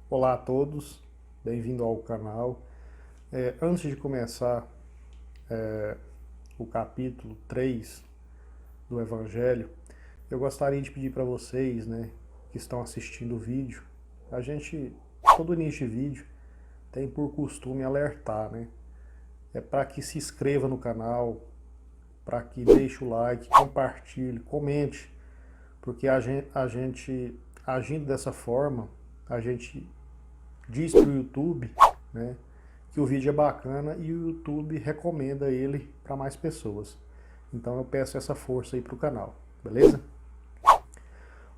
Olá a todos, bem-vindo ao canal. Antes de começar o capítulo 3 do Evangelho, eu gostaria de pedir para vocês, que estão assistindo o vídeo, todo início de vídeo, tem por costume alertar, É para que se inscreva no canal, para que deixe o like, compartilhe, comente, porque a gente agindo dessa forma, a gente diz para o YouTube, né, que o vídeo é bacana e o YouTube recomenda ele para mais pessoas. Então eu peço essa força aí para o canal, beleza?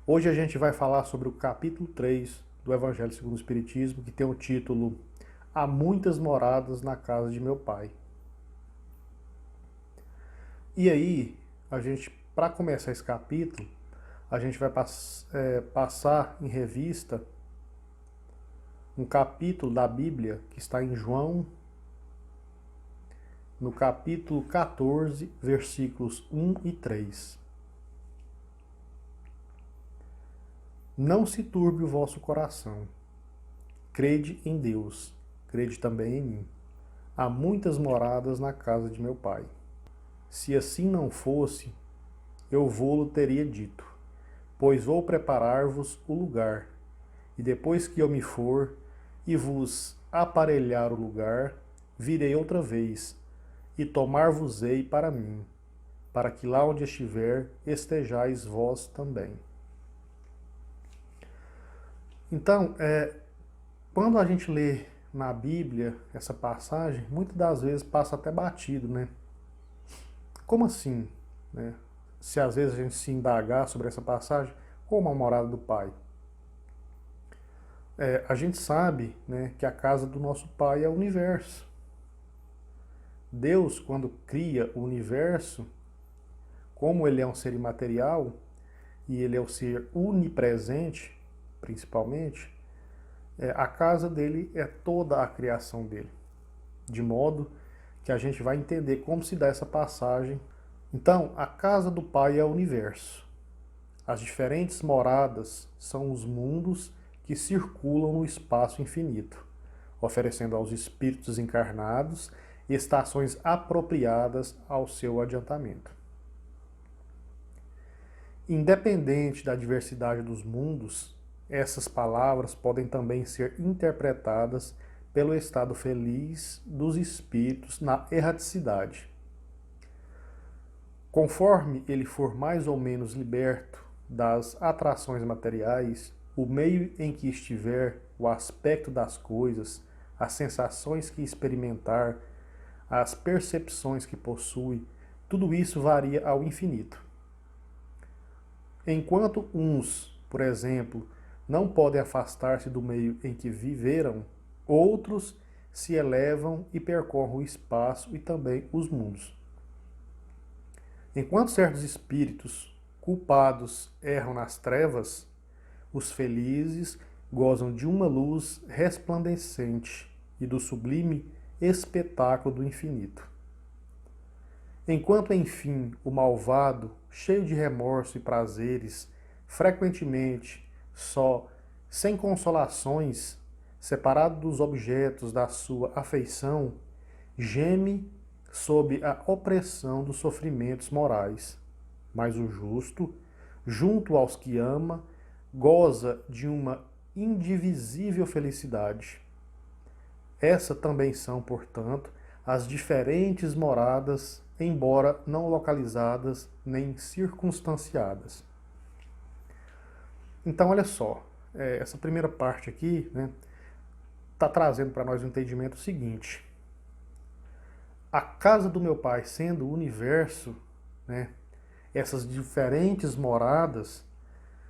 Hoje a gente vai falar sobre o capítulo 3 do Evangelho segundo o Espiritismo, que tem o título Há muitas moradas na casa de meu pai. E aí, para começar esse capítulo, a gente vai passar em revista um capítulo da Bíblia que está em João, no capítulo 14, versículos 1 e 3. Não se turbe o vosso coração. Crede em Deus, crede também em mim. Há muitas moradas na casa de meu pai. Se assim não fosse, eu vô-lo teria dito, pois vou preparar-vos o lugar. E depois que eu me for e vos aparelhar o lugar, virei outra vez, e tomar-vos-ei para mim, para que lá onde estiver, estejais vós também. Então, quando a gente lê na Bíblia essa passagem, muitas das vezes passa até batido, né? Como assim? Né? Se às vezes a gente se indagar sobre essa passagem, como a morada do Pai? A gente sabe, né, que a casa do nosso Pai é o universo. Deus, quando cria o universo, como ele é um ser imaterial, e ele é o ser onipresente, principalmente, a casa dele é toda a criação dele. De modo que a gente vai entender como se dá essa passagem. Então, a casa do Pai é o universo. As diferentes moradas são os mundos que circulam no espaço infinito, oferecendo aos espíritos encarnados estações apropriadas ao seu adiantamento. Independente da diversidade dos mundos, essas palavras podem também ser interpretadas pelo estado feliz dos espíritos na erraticidade. Conforme ele for mais ou menos liberto das atrações materiais, o meio em que estiver, o aspecto das coisas, as sensações que experimentar, as percepções que possui, tudo isso varia ao infinito. Enquanto uns, por exemplo, não podem afastar-se do meio em que viveram, outros se elevam e percorrem o espaço e também os mundos. Enquanto certos espíritos culpados erram nas trevas, os felizes gozam de uma luz resplandecente e do sublime espetáculo do infinito. Enquanto, enfim, o malvado, cheio de remorso e prazeres, frequentemente só, sem consolações, separado dos objetos da sua afeição, geme sob a opressão dos sofrimentos morais. Mas o justo, junto aos que ama, goza de uma indivisível felicidade. Essas também são, portanto, as diferentes moradas, embora não localizadas nem circunstanciadas. Então, olha só, essa primeira parte aqui está trazendo para nós o entendimento seguinte. A casa do meu pai sendo o universo, essas diferentes moradas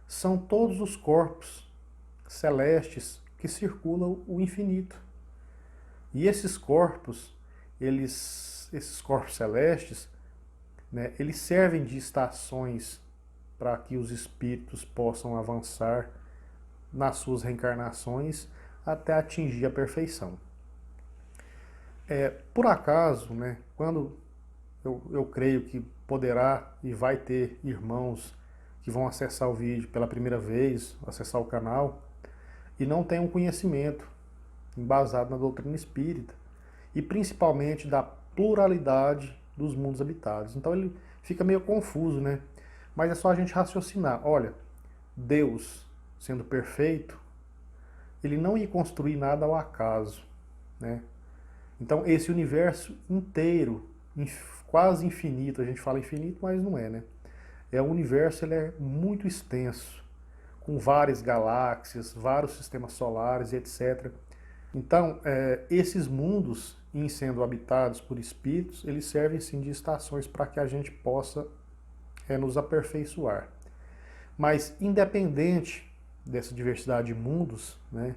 são todos os corpos celestes que circulam o infinito. E esses corpos, esses corpos celestes, eles servem de estações para que os espíritos possam avançar nas suas reencarnações até atingir a perfeição. Por acaso, quando eu creio que poderá e vai ter irmãos que vão acessar o vídeo pela primeira vez, acessar o canal, e não tem um conhecimento embasado na doutrina espírita e principalmente da pluralidade dos mundos habitados. Então ele fica meio confuso, né? Mas é só a gente raciocinar. Olha, Deus, sendo perfeito, ele não ia construir nada ao acaso, né? Então esse universo inteiro, quase infinito, a gente fala infinito, mas não é, né? O universo, ele é muito extenso, com várias galáxias, vários sistemas solares e etc. Então, esses mundos, em sendo habitados por espíritos, eles servem sim de estações para que a gente possa nos aperfeiçoar. Mas, independente dessa diversidade de mundos, né,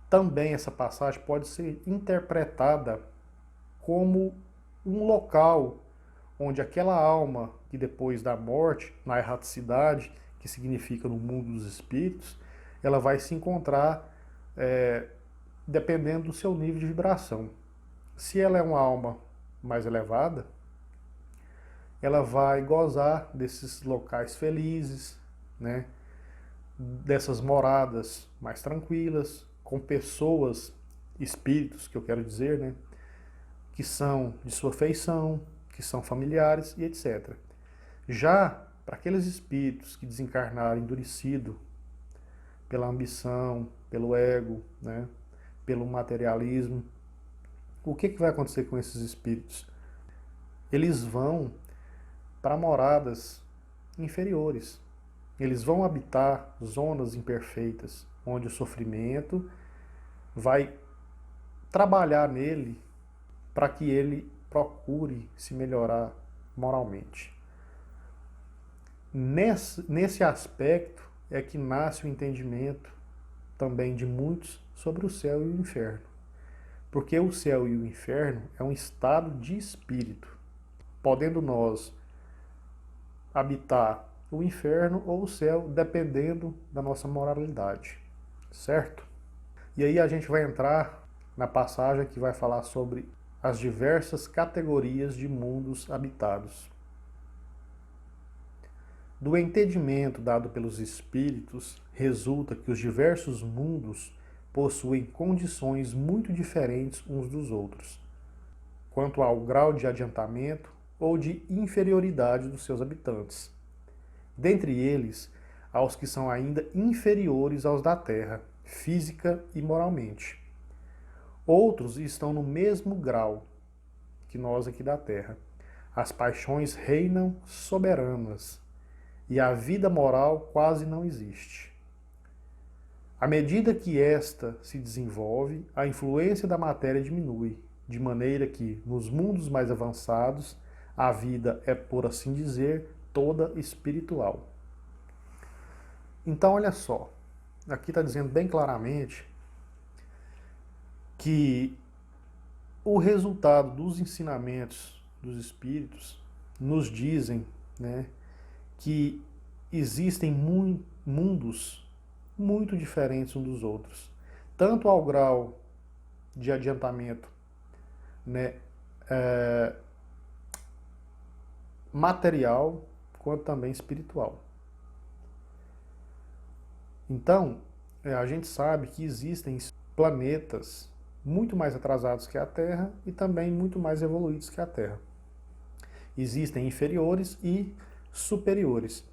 também essa passagem pode ser interpretada como um local onde aquela alma que depois da morte, na erraticidade, que significa no mundo dos espíritos, ela vai se encontrar dependendo do seu nível de vibração. Se ela é uma alma mais elevada, ela vai gozar desses locais felizes, né? Dessas moradas mais tranquilas, com pessoas, espíritos, que eu quero dizer, né? Que são de sua feição, que são familiares e etc. Já para aqueles espíritos que desencarnaram endurecido pela ambição, pelo ego, né? Pelo materialismo, o que vai acontecer com esses espíritos? Eles vão para moradas inferiores. Eles vão habitar zonas imperfeitas, onde o sofrimento vai trabalhar nele para que ele procure se melhorar moralmente. Nesse aspecto é que nasce o entendimento também de muitos sobre o céu e o inferno. Porque o céu e o inferno é um estado de espírito, podendo nós habitar o inferno ou o céu, dependendo da nossa moralidade, certo? E aí a gente vai entrar na passagem que vai falar sobre as diversas categorias de mundos habitados. Do entendimento dado pelos espíritos, resulta que os diversos mundos possuem condições muito diferentes uns dos outros, quanto ao grau de adiantamento ou de inferioridade dos seus habitantes. Dentre eles, há os que são ainda inferiores aos da Terra, física e moralmente. Outros estão no mesmo grau que nós aqui da Terra. As paixões reinam soberanas e a vida moral quase não existe. À medida que esta se desenvolve, a influência da matéria diminui, de maneira que, nos mundos mais avançados, a vida é, por assim dizer, toda espiritual. Então, olha só, aqui está dizendo bem claramente que o resultado dos ensinamentos dos espíritos nos dizem, né, que existem mundos muito diferentes uns dos outros, tanto ao grau de adiantamento, né, material, quanto também espiritual. Então, a gente sabe que existem planetas muito mais atrasados que a Terra e também muito mais evoluídos que a Terra. Existem inferiores e superiores.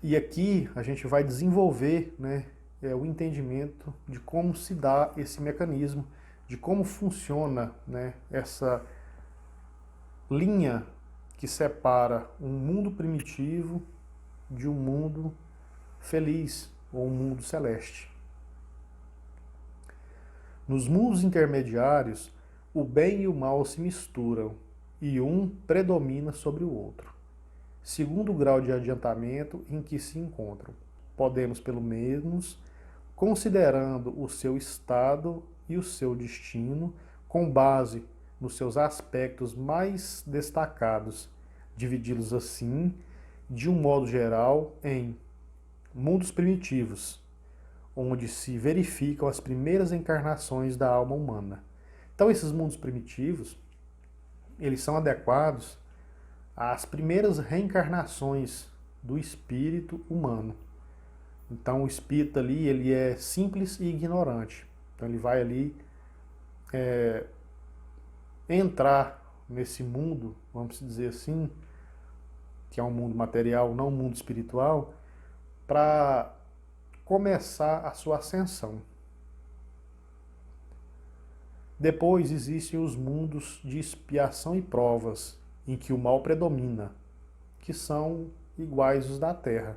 E aqui a gente vai desenvolver, né, o entendimento de como se dá esse mecanismo, de como funciona, né, essa linha que separa um mundo primitivo de um mundo feliz, ou um mundo celeste. Nos mundos intermediários, o bem e o mal se misturam, e um predomina sobre o outro, segundo o grau de adiantamento em que se encontram. Podemos, pelo menos, considerando o seu estado e o seu destino, com base nos seus aspectos mais destacados, dividi-los assim, de um modo geral, em mundos primitivos, onde se verificam as primeiras encarnações da alma humana. Então, esses mundos primitivos, eles são adequados às primeiras reencarnações do espírito humano. Então o espírito ali, ele é simples e ignorante. Então ele vai ali entrar nesse mundo, vamos dizer assim, que é um mundo material, não um mundo espiritual, para começar a sua ascensão. Depois existem os mundos de expiação e provas, em que o mal predomina, que são iguais os da Terra.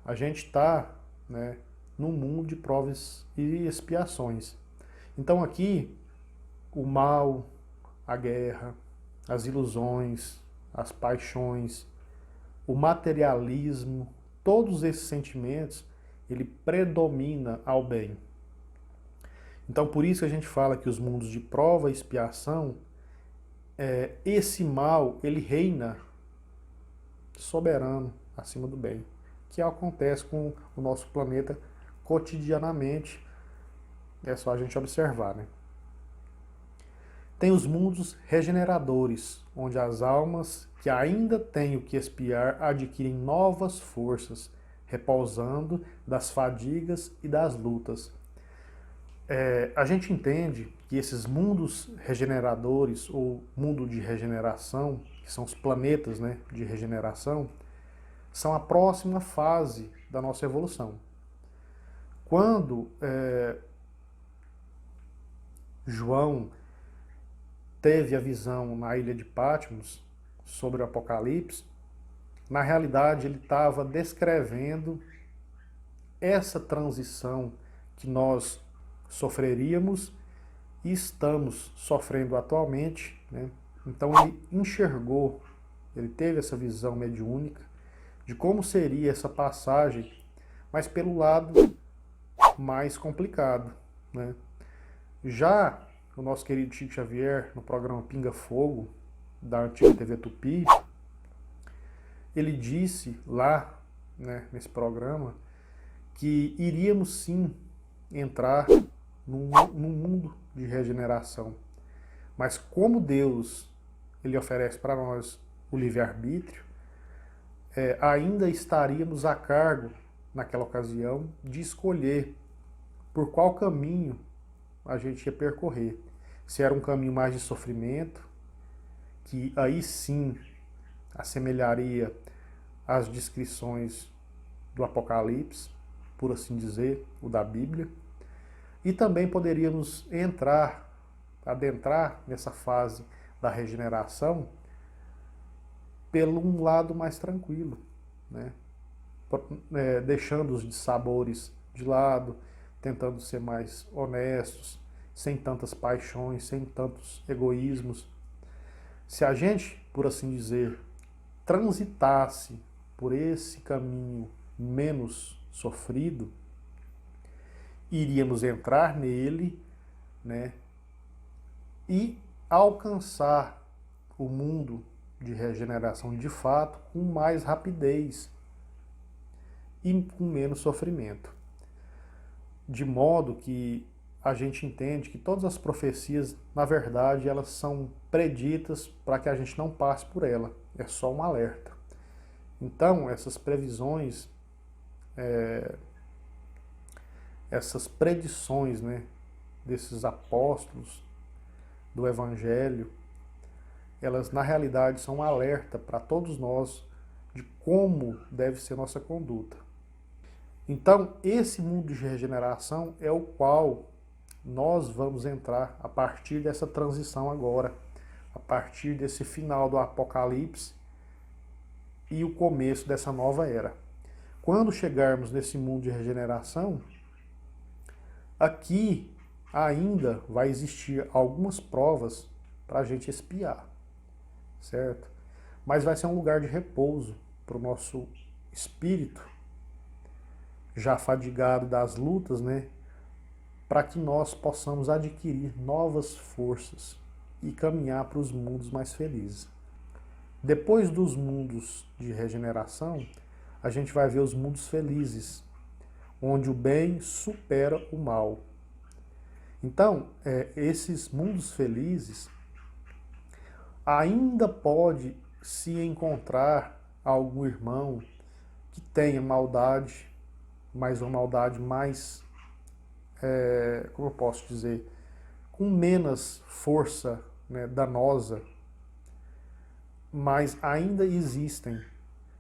A gente está, né, num mundo de provas e expiações. Então aqui, o mal, a guerra, as ilusões, as paixões, o materialismo, todos esses sentimentos, ele predomina ao bem. Então por isso que a gente fala que os mundos de prova e expiação, esse mal, ele reina soberano acima do bem, que acontece com o nosso planeta cotidianamente, é só a gente observar, né? Tem os mundos regeneradores, onde as almas que ainda têm o que expiar adquirem novas forças, repousando das fadigas e das lutas. A gente entende que esses mundos regeneradores, ou mundo de regeneração, que são os planetas, né, de regeneração, são a próxima fase da nossa evolução. Quando João teve a visão na ilha de Patmos sobre o Apocalipse, na realidade ele estava descrevendo essa transição que nós sofreríamos e estamos sofrendo atualmente, né? Então ele enxergou, ele teve essa visão mediúnica de como seria essa passagem, mas pelo lado mais complicado, né? Já o nosso querido Chico Xavier, no programa Pinga Fogo, da antiga TV Tupi, ele disse lá, né, nesse programa, que iríamos sim entrar num mundo de regeneração. Mas como Deus ele oferece para nós o livre-arbítrio, ainda estaríamos a cargo, naquela ocasião, de escolher por qual caminho a gente ia percorrer. Se era um caminho mais de sofrimento, que aí sim assemelharia às descrições do Apocalipse, por assim dizer, o da Bíblia, e também poderíamos adentrar nessa fase da regeneração pelo um lado mais tranquilo, né? Deixando os dissabores de lado, tentando ser mais honestos, sem tantas paixões, sem tantos egoísmos. Se a gente, por assim dizer, transitasse por esse caminho menos sofrido, iríamos entrar nele, né, e alcançar o mundo de regeneração de fato com mais rapidez e com menos sofrimento. De modo que a gente entende que todas as profecias, na verdade, elas são preditas para que a gente não passe por ela. É só um alerta. Então, essas previsões, essas predições, né, desses apóstolos do Evangelho, elas na realidade são um alerta para todos nós de como deve ser nossa conduta. Então, esse mundo de regeneração é o qual nós vamos entrar a partir dessa transição agora, a partir desse final do Apocalipse e o começo dessa nova era. Quando chegarmos nesse mundo de regeneração, aqui ainda vai existir algumas provas para a gente espiar, certo? Mas vai ser um lugar de repouso para o nosso espírito, já fadigado das lutas, né? Para que nós possamos adquirir novas forças e caminhar para os mundos mais felizes. Depois dos mundos de regeneração, a gente vai ver os mundos felizes, onde o bem supera o mal. Então, esses mundos felizes, ainda pode se encontrar algum irmão que tenha maldade, mas uma maldade mais, como eu posso dizer, com menos força, né, danosa, mas ainda existem.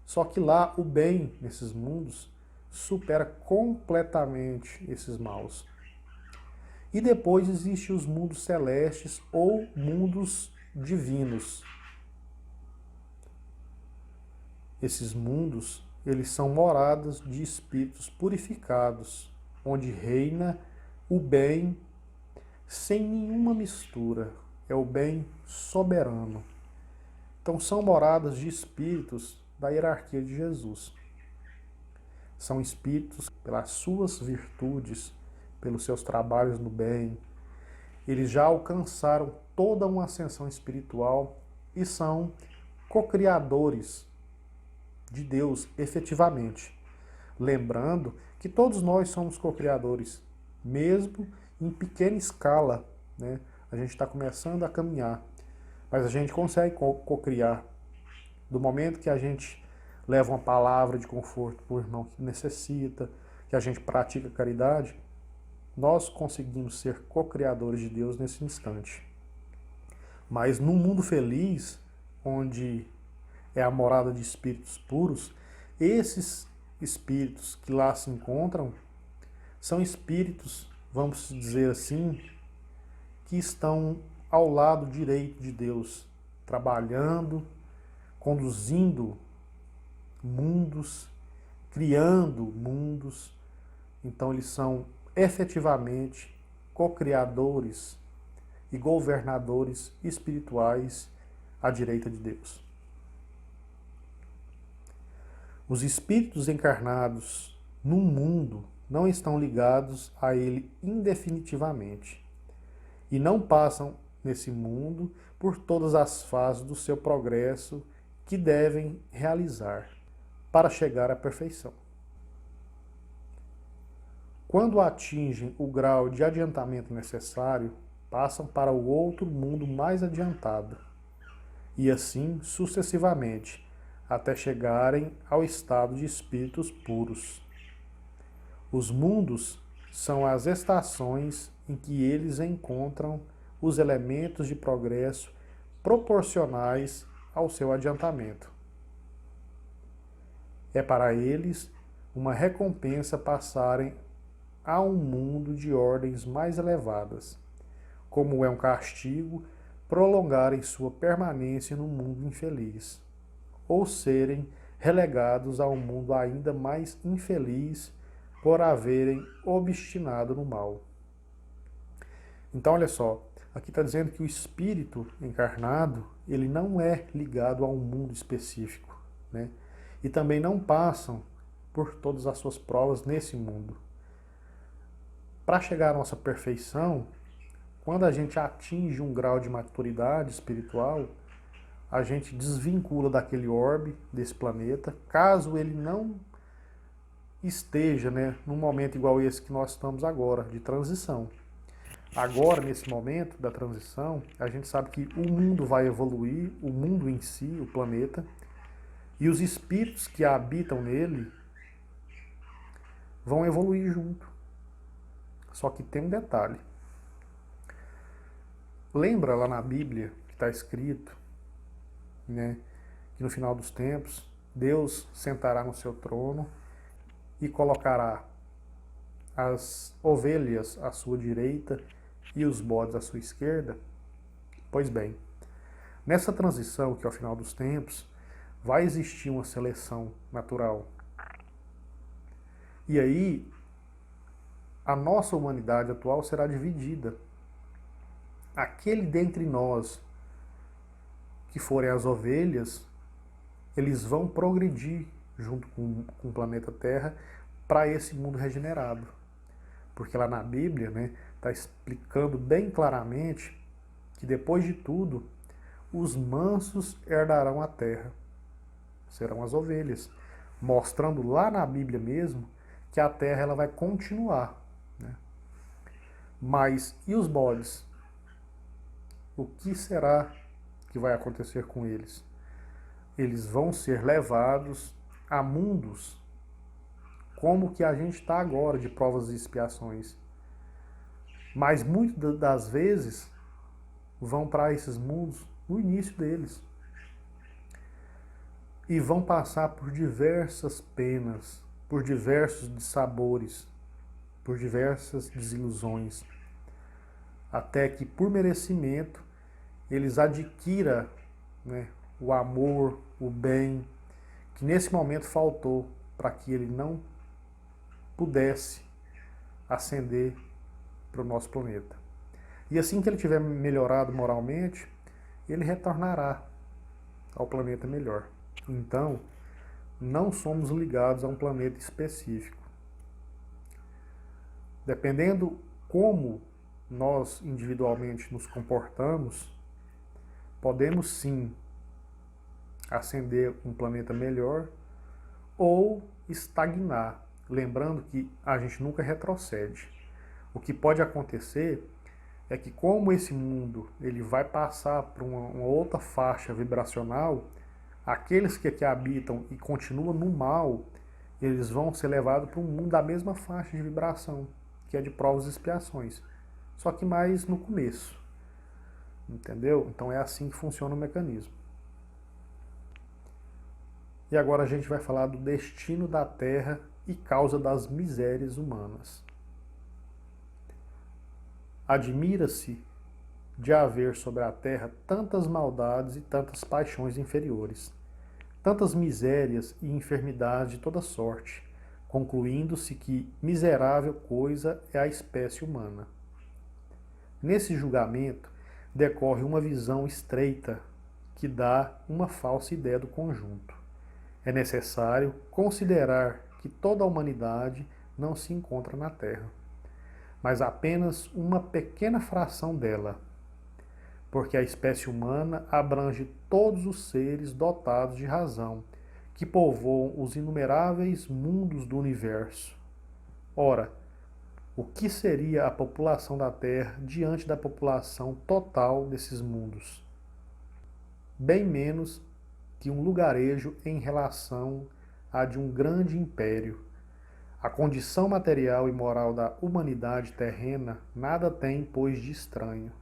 Só que lá o bem, nesses mundos, supera completamente esses maus. E depois existem os mundos celestes ou mundos divinos. Esses mundos, eles são moradas de espíritos purificados, onde reina o bem sem nenhuma mistura. É o bem soberano. Então são moradas de espíritos da hierarquia de Jesus. São espíritos, pelas suas virtudes, pelos seus trabalhos no bem, eles já alcançaram toda uma ascensão espiritual e são co-criadores de Deus efetivamente. Lembrando que todos nós somos co-criadores, mesmo em pequena escala, né? A gente está começando a caminhar, mas a gente consegue co-criar. Do momento que a gente leva uma palavra de conforto para o irmão que necessita, que a gente pratica caridade, nós conseguimos ser co-criadores de Deus nesse instante. Mas num mundo feliz, onde é a morada de espíritos puros, esses espíritos que lá se encontram são espíritos, vamos dizer assim, que estão ao lado direito de Deus, trabalhando, conduzindo mundos, criando mundos. Então eles são efetivamente co-criadores e governadores espirituais à direita de Deus. Os espíritos encarnados num mundo não estão ligados a ele indefinitivamente e não passam nesse mundo por todas as fases do seu progresso que devem realizar para chegar à perfeição. Quando atingem o grau de adiantamento necessário, passam para o outro mundo mais adiantado, e assim sucessivamente, até chegarem ao estado de espíritos puros. Os mundos são as estações em que eles encontram os elementos de progresso proporcionais ao seu adiantamento. É para eles uma recompensa passarem a um mundo de ordens mais elevadas, como é um castigo prolongarem sua permanência no mundo infeliz, ou serem relegados a um mundo ainda mais infeliz por haverem obstinado no mal. Então, olha só, aqui está dizendo que o espírito encarnado, ele não é ligado a um mundo específico, né? E também não passam por todas as suas provas nesse mundo. Para chegar à nossa perfeição, quando a gente atinge um grau de maturidade espiritual, a gente desvincula daquele orbe, desse planeta, caso ele não esteja, né, num momento igual esse que nós estamos agora, de transição. Agora, nesse momento da transição, a gente sabe que o mundo vai evoluir, o mundo em si, o planeta, e os espíritos que habitam nele vão evoluir junto. Só que tem um detalhe. Lembra lá na Bíblia que está escrito, né, que no final dos tempos Deus sentará no seu trono e colocará as ovelhas à sua direita e os bodes à sua esquerda? Pois bem, nessa transição, que é o final dos tempos, vai existir uma seleção natural. E aí, a nossa humanidade atual será dividida. Aquele dentre nós que forem as ovelhas, eles vão progredir junto com o planeta Terra para esse mundo regenerado. Porque lá na Bíblia, né, está explicando bem claramente que depois de tudo, os mansos herdarão a terra. Serão as ovelhas. Mostrando lá na Bíblia mesmo que a terra ela vai continuar. Né? Mas e os bodes? O que será que vai acontecer com eles? Eles vão ser levados a mundos como que a gente está agora de provas e expiações. Mas muitas das vezes vão para esses mundos no início deles. E vão passar por diversas penas, por diversos dissabores, por diversas desilusões, até que por merecimento eles adquiram, né, o amor, o bem, que nesse momento faltou para que ele não pudesse ascender para o nosso planeta. E assim que ele tiver melhorado moralmente, ele retornará ao planeta melhor. Então, não somos ligados a um planeta específico. Dependendo como nós individualmente nos comportamos, podemos sim ascender um planeta melhor ou estagnar. Lembrando que a gente nunca retrocede. O que pode acontecer é que como esse mundo ele vai passar por uma outra faixa vibracional, aqueles que aqui habitam e continuam no mal, eles vão ser levados para um mundo da mesma faixa de vibração, que é de provas e expiações. Só que mais no começo. Entendeu? Então é assim que funciona o mecanismo. E agora a gente vai falar do destino da Terra e causa das misérias humanas. Admira-se de haver sobre a Terra tantas maldades e tantas paixões inferiores, tantas misérias e enfermidades de toda sorte, concluindo-se que miserável coisa é a espécie humana. Nesse julgamento decorre uma visão estreita que dá uma falsa ideia do conjunto. É necessário considerar que toda a humanidade não se encontra na Terra, mas apenas uma pequena fração dela, porque a espécie humana abrange todos os seres dotados de razão, que povoam os inumeráveis mundos do universo. Ora, o que seria a população da Terra diante da população total desses mundos? Bem menos que um lugarejo em relação à de um grande império. A condição material e moral da humanidade terrena nada tem, pois, de estranho,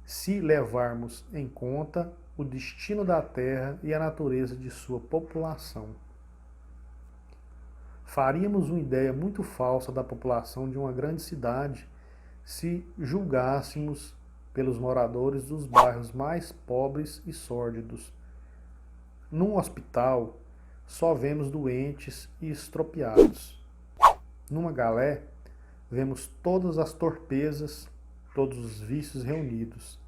se levarmos em conta o destino da Terra e a natureza de sua população. Faríamos uma ideia muito falsa da população de uma grande cidade se julgássemos pelos moradores dos bairros mais pobres e sórdidos. Num hospital, só vemos doentes e estropiados. Numa galé, vemos todas as torpezas, todos os vícios reunidos.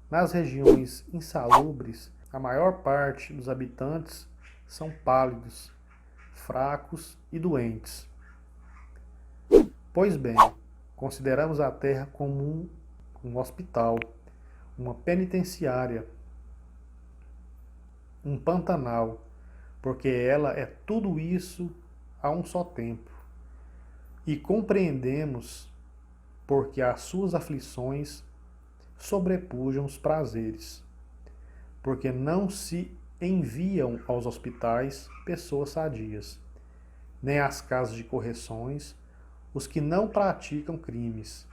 Nas regiões insalubres, a maior parte dos habitantes são pálidos, fracos e doentes. Pois bem, consideramos a Terra como um hospital, uma penitenciária, um pantanal, porque ela é tudo isso a um só tempo. E compreendemos porque as suas aflições sobrepujam os prazeres, porque não se enviam aos hospitais pessoas sadias, nem às casas de correções os que não praticam crimes,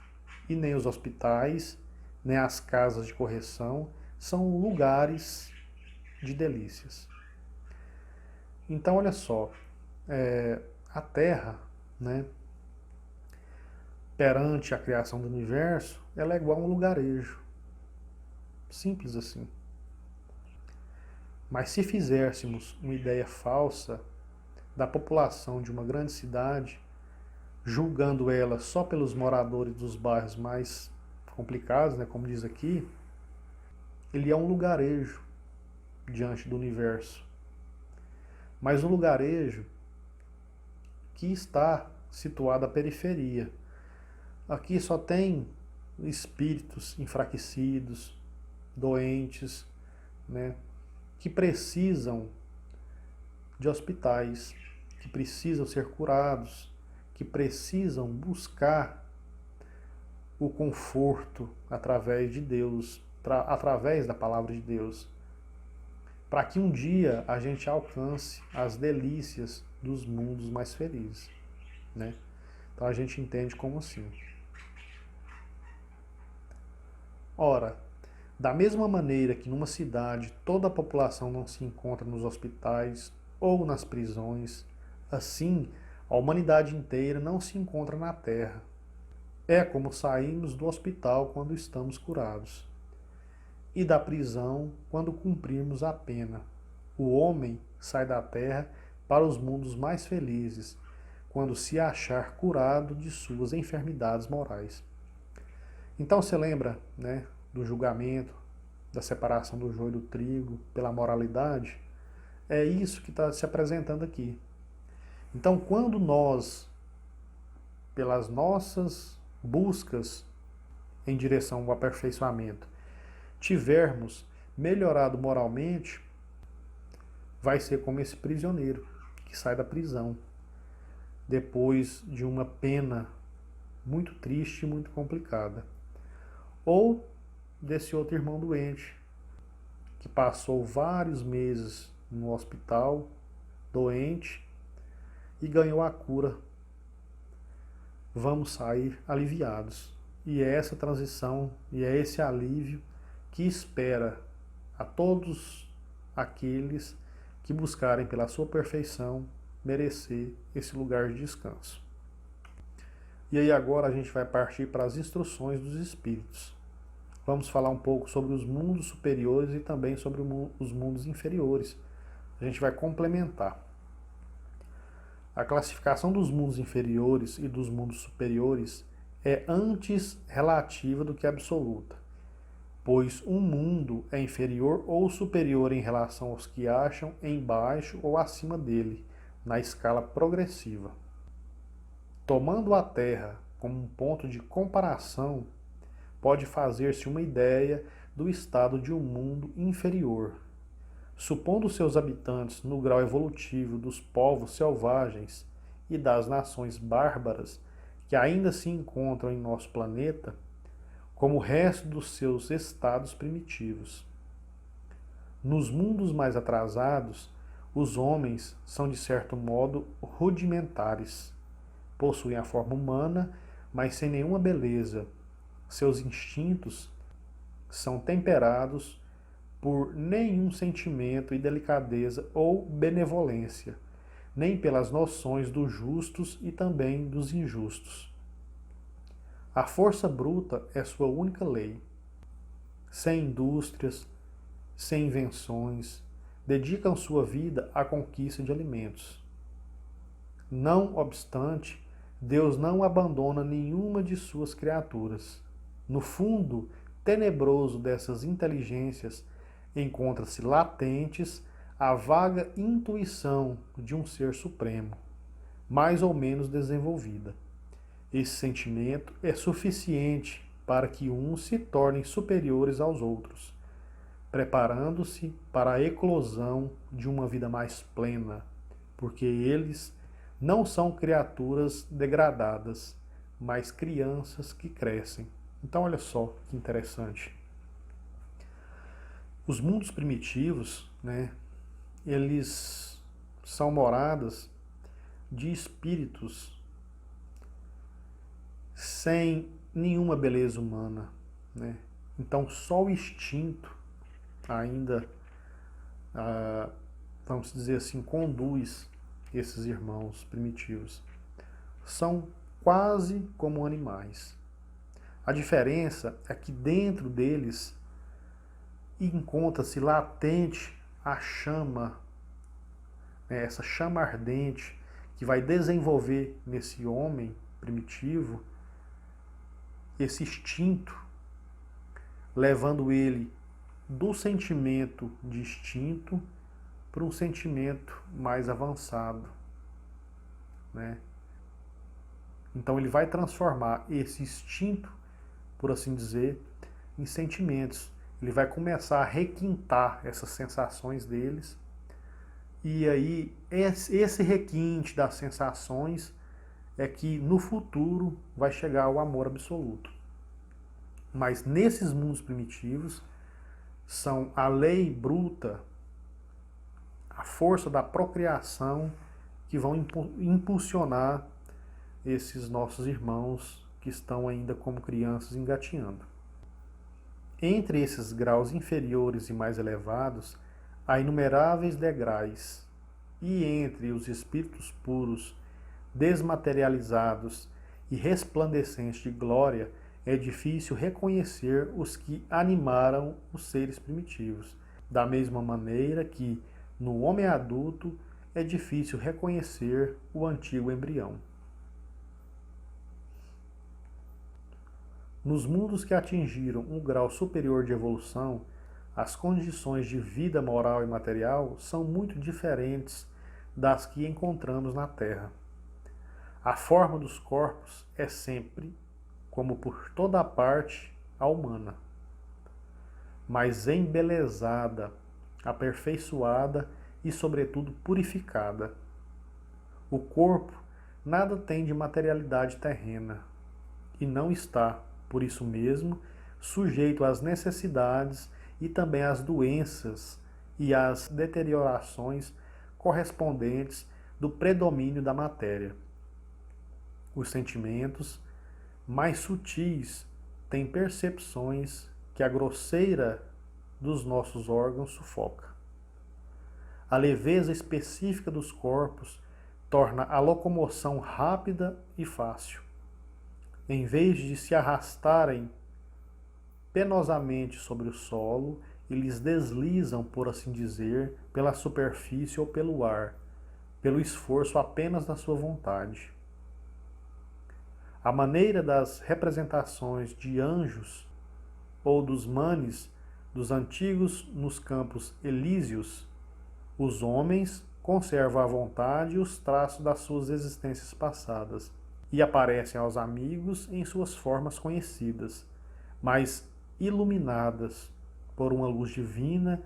e nem os hospitais, nem as casas de correção são lugares de delícias. Então, olha só, a Terra, né, perante a criação do universo, ela é igual a um lugarejo. Simples assim. Mas se fizéssemos uma ideia falsa da população de uma grande cidade, julgando ela só pelos moradores dos bairros mais complicados, né, como diz aqui, ele é um lugarejo diante do universo. Mas um lugarejo que está situado à periferia. Aqui só tem espíritos enfraquecidos, doentes, né, que precisam de hospitais, que precisam ser curados, que precisam buscar o conforto através de Deus, através da palavra de Deus, para que um dia a gente alcance as delícias dos mundos mais felizes, né? Então a gente entende como assim. Ora, da mesma maneira que numa cidade toda a população não se encontra nos hospitais ou nas prisões, assim a humanidade inteira não se encontra na Terra. É como saímos do hospital quando estamos curados, e da prisão quando cumprimos a pena. O homem sai da Terra para os mundos mais felizes, quando se achar curado de suas enfermidades morais. Então você lembra, né, do julgamento, da separação do joio do trigo pela moralidade? É isso que está se apresentando aqui. Então, quando nós, pelas nossas buscas em direção ao aperfeiçoamento, tivermos melhorado moralmente, vai ser como esse prisioneiro que sai da prisão depois de uma pena muito triste e muito complicada. Ou desse outro irmão doente que passou vários meses no hospital, doente, e ganhou a cura. Vamos sair aliviados. E é essa transição e é esse alívio que espera a todos aqueles que buscarem pela sua perfeição merecer esse lugar de descanso. E aí agora a gente vai partir para as instruções dos espíritos. Vamos falar um pouco sobre os mundos superiores e também sobre os mundos inferiores. A gente vai complementar. A classificação dos mundos inferiores e dos mundos superiores é antes relativa do que absoluta, pois um mundo é inferior ou superior em relação aos que acham embaixo ou acima dele, na escala progressiva. Tomando a Terra como um ponto de comparação, pode fazer-se uma ideia do estado de um mundo inferior. Supondo seus habitantes no grau evolutivo dos povos selvagens e das nações bárbaras que ainda se encontram em nosso planeta, como o resto dos seus estados primitivos. Nos mundos mais atrasados, os homens são de certo modo rudimentares. Possuem a forma humana, mas sem nenhuma beleza. Seus instintos são temperados por nenhum sentimento e delicadeza ou benevolência, nem pelas noções dos justos e também dos injustos. A força bruta é sua única lei. Sem indústrias, sem invenções, dedicam sua vida à conquista de alimentos. Não obstante, Deus não abandona nenhuma de suas criaturas. No fundo tenebroso dessas inteligências encontra-se latentes a vaga intuição de um ser supremo, mais ou menos desenvolvida. Esse sentimento é suficiente para que uns se tornem superiores aos outros, preparando-se para a eclosão de uma vida mais plena, porque eles não são criaturas degradadas, mas crianças que crescem. Então olha só que interessante. Os mundos primitivos, né, eles são moradas de espíritos sem nenhuma beleza humana, né? Então só o instinto ainda, vamos dizer assim, conduz esses irmãos primitivos. São quase como animais. A diferença é que dentro deles encontra-se latente a chama, né, essa chama ardente que vai desenvolver nesse homem primitivo esse instinto, levando ele do sentimento de instinto para um sentimento mais avançado, né? Então ele vai transformar esse instinto, por assim dizer, em sentimentos. Ele vai começar a requintar essas sensações deles. E aí, esse requinte das sensações é que no futuro vai chegar ao amor absoluto. Mas nesses mundos primitivos, são a lei bruta, a força da procriação que vão impulsionar esses nossos irmãos que estão ainda como crianças engatinhando. Entre esses graus inferiores e mais elevados, há inumeráveis degraus, e entre os espíritos puros, desmaterializados e resplandecentes de glória, é difícil reconhecer os que animaram os seres primitivos, da mesma maneira que, no homem adulto, é difícil reconhecer o antigo embrião. Nos mundos que atingiram um grau superior de evolução, as condições de vida moral e material são muito diferentes das que encontramos na Terra. A forma dos corpos é sempre, como por toda parte, a humana, mas embelezada, aperfeiçoada e, sobretudo, purificada. O corpo nada tem de materialidade terrena e não está, por isso mesmo, sujeito às necessidades e também às doenças e às deteriorações correspondentes do predomínio da matéria. Os sentimentos mais sutis têm percepções que a grosseira dos nossos órgãos sufoca. A leveza específica dos corpos torna a locomoção rápida e fácil. Em vez de se arrastarem penosamente sobre o solo, eles deslizam, por assim dizer, pela superfície ou pelo ar, pelo esforço apenas da sua vontade. A maneira das representações de anjos ou dos manes dos antigos nos campos elíseos, os homens conservam à vontade os traços das suas existências passadas e aparecem aos amigos em suas formas conhecidas, mas iluminadas por uma luz divina,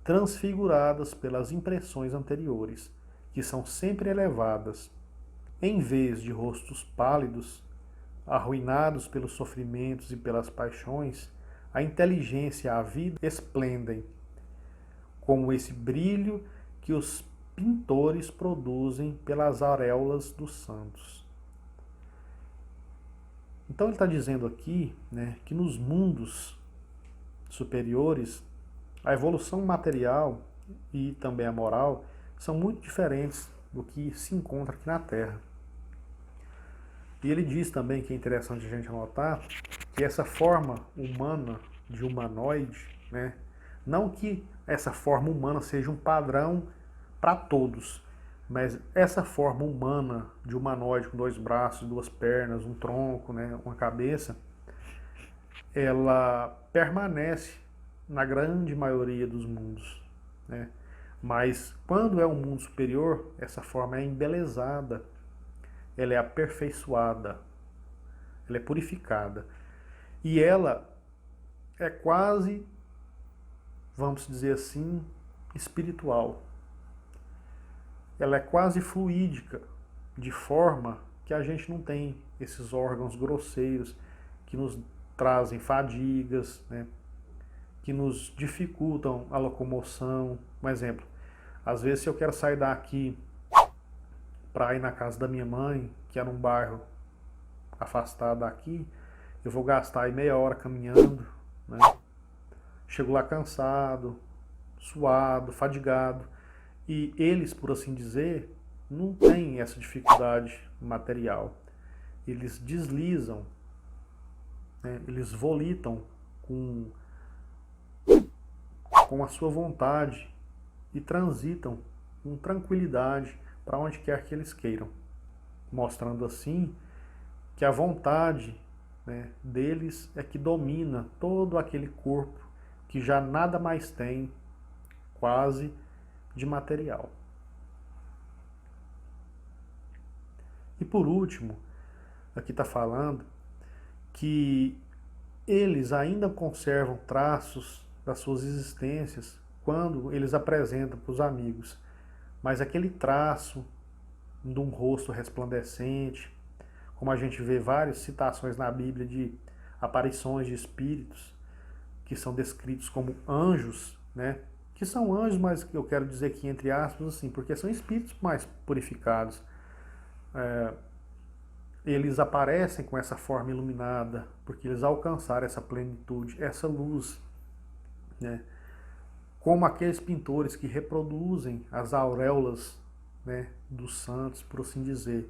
transfiguradas pelas impressões anteriores, que são sempre elevadas. Em vez de rostos pálidos, arruinados pelos sofrimentos e pelas paixões, a inteligência e a vida esplendem, como esse brilho que os pintores produzem pelas auréolas dos santos. Então ele está dizendo aqui, que nos mundos superiores, a evolução material e também a moral são muito diferentes do que se encontra aqui na Terra. E ele diz também, que é interessante a gente anotar, que essa forma humana de humanoide, não que essa forma humana seja um padrão para todos, mas essa forma humana de humanoide com 2 braços, 2 pernas, um tronco, uma cabeça, ela permanece na grande maioria dos mundos. Mas quando é um mundo superior, essa forma é embelezada, ela é aperfeiçoada, ela é purificada. E ela é quase, vamos dizer assim, espiritual. Ela é quase fluídica, de forma que a gente não tem esses órgãos grosseiros que nos trazem fadigas, que nos dificultam a locomoção. Um exemplo, às vezes se eu quero sair daqui para ir na casa da minha mãe, que é num bairro afastado daqui, eu vou gastar aí meia hora caminhando, Chego lá cansado, suado, fadigado, e eles, por assim dizer, não têm essa dificuldade material. Eles deslizam, eles volitam com a sua vontade e transitam com tranquilidade para onde quer que eles queiram, mostrando assim que a vontade deles é que domina todo aquele corpo que já nada mais tem quase de material. E por último, aqui está falando que eles ainda conservam traços das suas existências quando eles apresentam para os amigos, mas aquele traço de um rosto resplandecente, como a gente vê várias citações na Bíblia de aparições de espíritos que são descritos como anjos, que são anjos, mas eu quero dizer aqui entre aspas assim, porque são espíritos mais purificados. Eles aparecem com essa forma iluminada, porque eles alcançaram essa plenitude, essa luz, né? Como aqueles pintores que reproduzem as auréolas, né, dos santos, por assim dizer.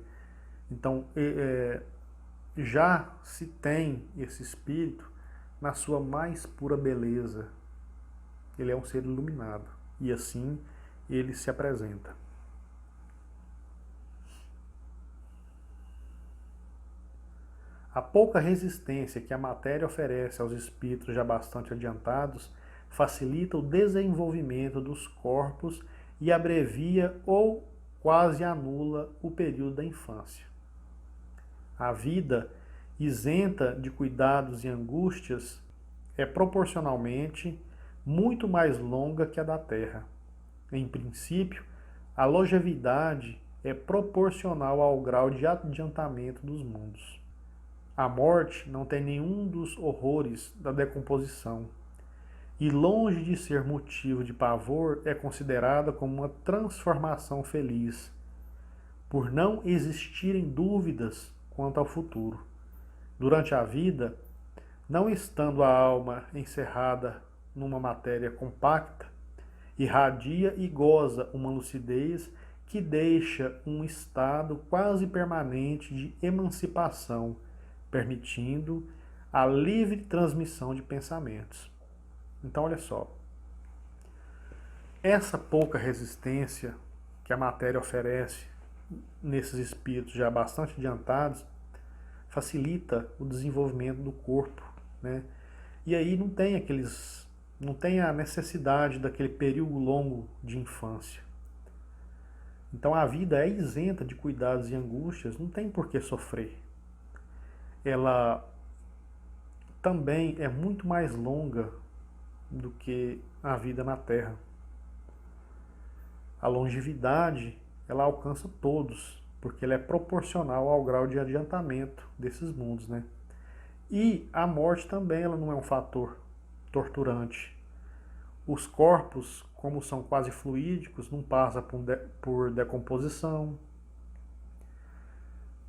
Então, já se tem esse espírito na sua mais pura beleza. Ele é um ser iluminado e assim ele se apresenta. A pouca resistência que a matéria oferece aos espíritos já bastante adiantados facilita o desenvolvimento dos corpos e abrevia ou quase anula o período da infância. A vida, isenta de cuidados e angústias, é proporcionalmente muito mais longa que a da Terra. Em princípio, a longevidade é proporcional ao grau de adiantamento dos mundos. A morte não tem nenhum dos horrores da decomposição, e longe de ser motivo de pavor, é considerada como uma transformação feliz, por não existirem dúvidas quanto ao futuro. Durante a vida, não estando a alma encerrada numa matéria compacta, irradia e goza uma lucidez que deixa um estado quase permanente de emancipação, permitindo a livre transmissão de pensamentos. Então, olha só, essa pouca resistência que a matéria oferece nesses espíritos já bastante adiantados facilita o desenvolvimento do corpo, né? E aí não tem a necessidade daquele período longo de infância. Então a vida é isenta de cuidados e angústias, não tem por que sofrer. Ela também é muito mais longa do que a vida na Terra. A longevidade, ela alcança todos, porque ela é proporcional ao grau de adiantamento desses mundos, né? E a morte também, ela não é um fator torturante. Os corpos, como são quase fluídicos, não passam por decomposição.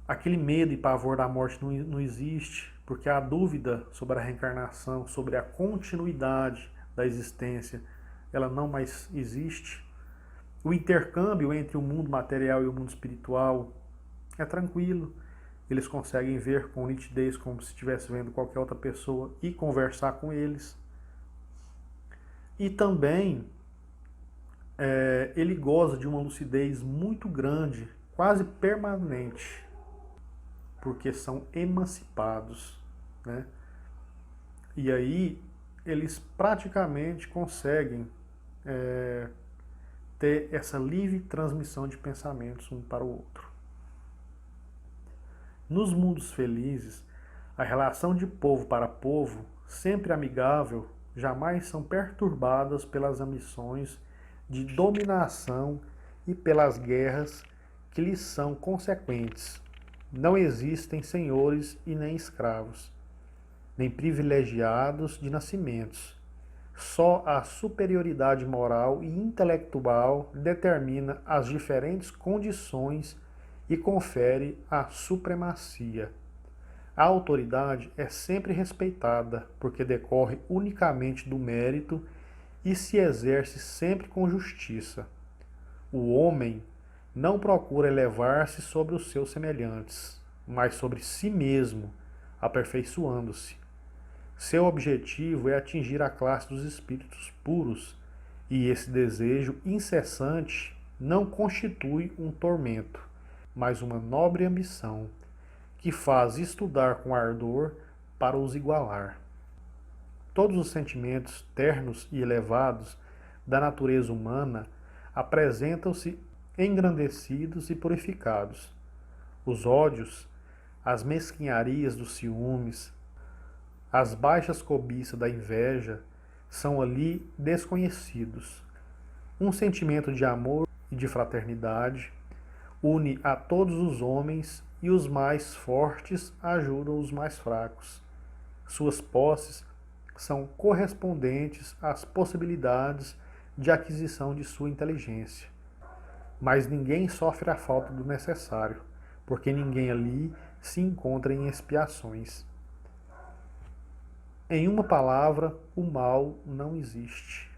Aquele medo e pavor da morte não existe, porque a dúvida sobre a reencarnação, sobre a continuidade da existência, ela não mais existe. O intercâmbio entre o mundo material e o mundo espiritual é tranquilo. Eles conseguem ver com nitidez como se estivesse vendo qualquer outra pessoa e conversar com eles. E também ele goza de uma lucidez muito grande, quase permanente, porque são emancipados, né? E aí eles praticamente conseguem ter essa livre transmissão de pensamentos um para o outro. Nos mundos felizes, a relação de povo para povo, sempre amigável, jamais são perturbadas pelas ambições de dominação e pelas guerras que lhes são consequentes. Não existem senhores e nem escravos, nem privilegiados de nascimentos. Só a superioridade moral e intelectual determina as diferentes condições e confere a supremacia. A autoridade é sempre respeitada, porque decorre unicamente do mérito e se exerce sempre com justiça. O homem não procura elevar-se sobre os seus semelhantes, mas sobre si mesmo, aperfeiçoando-se. Seu objetivo é atingir a classe dos espíritos puros, e esse desejo incessante não constitui um tormento, mas uma nobre ambição, que faz estudar com ardor para os igualar. Todos os sentimentos ternos e elevados da natureza humana apresentam-se engrandecidos e purificados. Os ódios, as mesquinharias dos ciúmes, as baixas cobiças da inveja são ali desconhecidos. Um sentimento de amor e de fraternidade une a todos os homens e os mais fortes ajudam os mais fracos. Suas posses são correspondentes às possibilidades de aquisição de sua inteligência. Mas ninguém sofre a falta do necessário, porque ninguém ali se encontra em expiações. Em uma palavra, o mal não existe.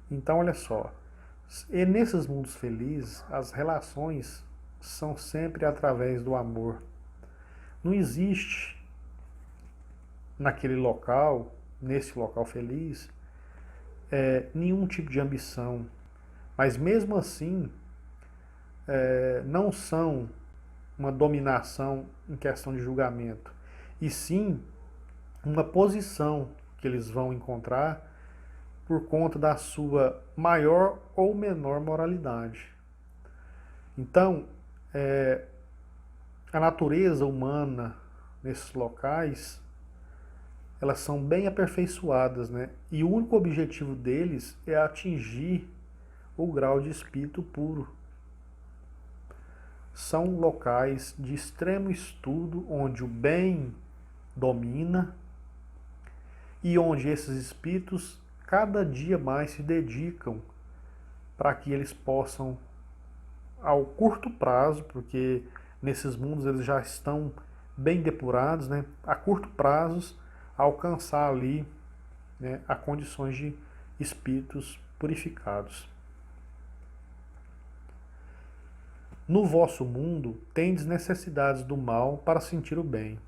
Então, olha só, e nesses mundos felizes, as relações são sempre através do amor. Não existe naquele local, nesse local feliz, nenhum tipo de ambição. Mas mesmo assim, não são uma dominação em questão de julgamento, e sim uma posição que eles vão encontrar por conta da sua maior ou menor moralidade. Então, a natureza humana nesses locais, elas são bem aperfeiçoadas, né? E o único objetivo deles é atingir o grau de espírito puro. São locais de extremo estudo, onde o bem domina e onde esses espíritos cada dia mais se dedicam para que eles possam, ao curto prazo, porque nesses mundos eles já estão bem depurados, né? A curto prazo, alcançar ali, né, a condições de espíritos purificados. No vosso mundo tendes necessidades do mal para sentir o bem,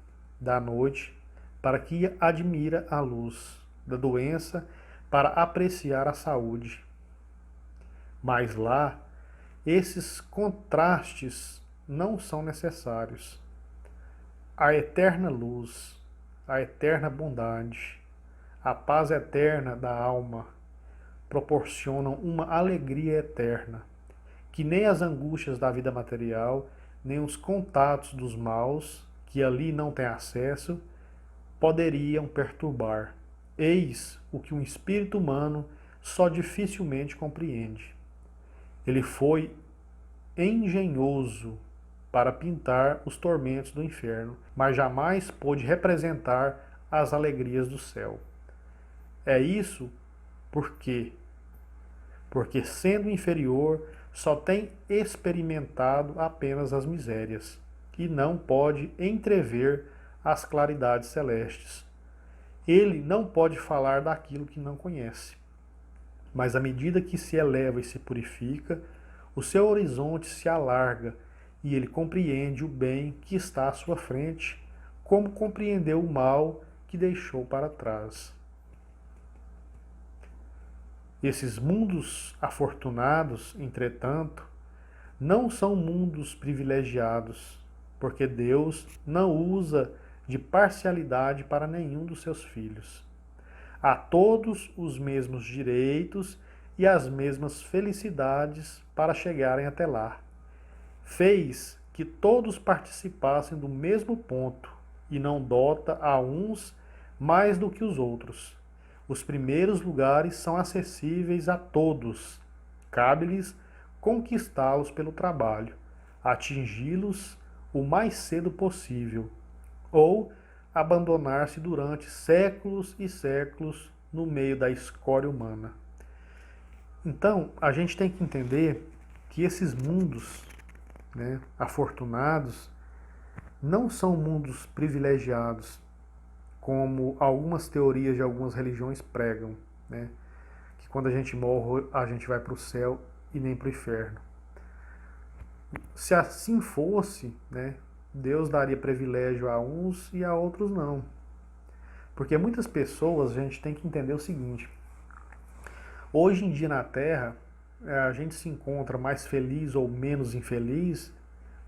da noite para que admira a luz, da doença para apreciar a saúde. Mas lá, esses contrastes não são necessários. A eterna luz, a eterna bondade, a paz eterna da alma proporcionam uma alegria eterna, que nem as angústias da vida material, nem os contatos dos maus, que ali não têm acesso, poderiam perturbar. Eis o que um espírito humano só dificilmente compreende. Ele foi engenhoso para pintar os tormentos do inferno, mas jamais pôde representar as alegrias do céu. É isso porque sendo inferior, só tem experimentado apenas as misérias e não pode entrever as claridades celestes. Ele não pode falar daquilo que não conhece. Mas à medida que se eleva e se purifica, o seu horizonte se alarga e ele compreende o bem que está à sua frente, como compreendeu o mal que deixou para trás. Esses mundos afortunados, entretanto, não são mundos privilegiados, porque Deus não usa de parcialidade para nenhum dos seus filhos. A todos os mesmos direitos e as mesmas felicidades para chegarem até lá. Fez que todos participassem do mesmo ponto e não dota a uns mais do que os outros. Os primeiros lugares são acessíveis a todos. Cabe-lhes conquistá-los pelo trabalho, atingi-los o mais cedo possível, ou abandonar-se durante séculos e séculos no meio da escória humana. Então, a gente tem que entender que esses mundos, né, afortunados, não são mundos privilegiados, como algumas teorias de algumas religiões pregam, né? Que quando a gente morre, a gente vai para o céu e nem para o inferno. Se assim fosse, né, Deus daria privilégio a uns e a outros não. Porque muitas pessoas, a gente tem que entender o seguinte: hoje em dia na Terra, a gente se encontra mais feliz ou menos infeliz,